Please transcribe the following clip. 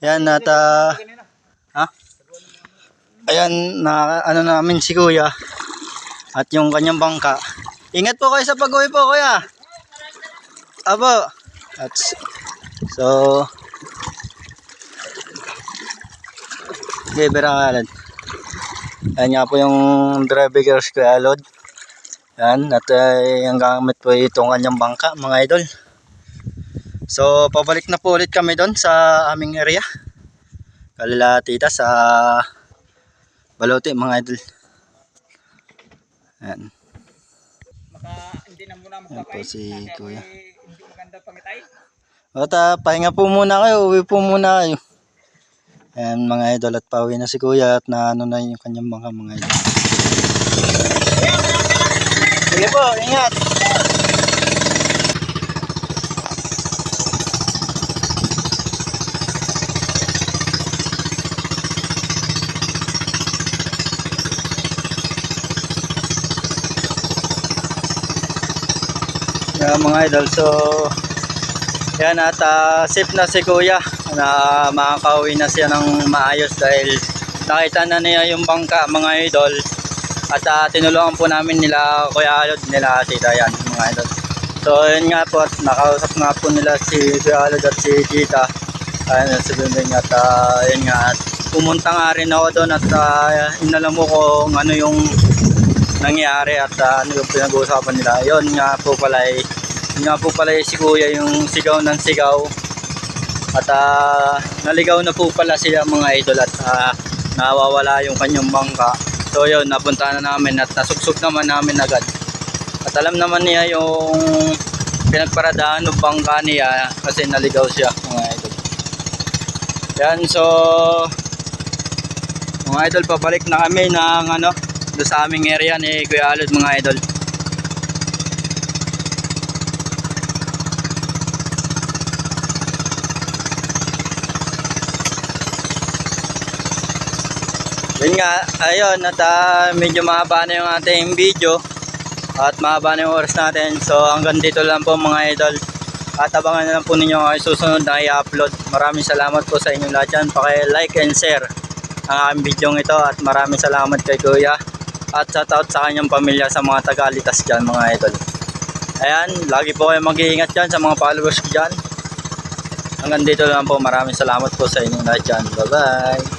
Yan at ha? Ayan na ano namin si Kuya at yung kanyang bangka. Ingat po kayo sa pag-uwi po, Kuya. Abo. At so Beberalad. Yan nga po yung driver's Kuya Lod. Yan at ang gamit po itong kanyang bangka, mga idol. So pabalik na po ulit kami doon sa aming area. Kalila tita sa Balote, mga idol. Yan. Hindi na muna Yan po si Kuya. Hindi maganda pangitay. At pahinga po muna kayo, uwi po muna kayo. Yan mga idol, at pauwi na si Kuya at na ano na yung kanyang mga idol. Sige po, ingat. Yan mga idol, so yan at safe na si Kuya na makakauwi na siya ng maayos dahil nakita na niya yung bangka, mga idol. At tinulungan po namin nila Kuya Alod, nila tita, yan mga idol. So yun nga po, at nakausap nga po nila si Kuya Alod at si tita. Ayun, sabihin nga at yun nga, at pumunta nga rin ako doon at inalam mo kung ano yung nangyari at ano yung pinag-uusapan nila. Yun nga po pala si Kuya yung sigaw ng sigaw at naligaw na po pala siya, mga idol, at nawawala yung kanyang bangka. So yun, napunta na namin at nasugsog naman namin agad at alam naman niya yung pinagparadaan ng bangka niya kasi naligaw siya, mga idol. Yan, so mga idol, pabalik na kami ng ano doon sa aming area ni Kuya Alod, mga idol. Yun nga, ayun, at medyo mahaba na yung ating video at mahaba na yung oras natin. So hanggang dito lang po, mga idol, at abangan na lang po ninyo ay susunod na i-upload. Maraming salamat po sa inyong lahat dyan. Paki-like and share ang aming video ito at maraming salamat kay Kuya at shoutout sa kanyang pamilya sa mga Tagalitas dyan, mga idol. Ayan, lagi po kayo mag-iingat dyan sa mga followers dyan. Hanggang dito lang po, maraming salamat po sa inyong lahat dyan. Bye bye.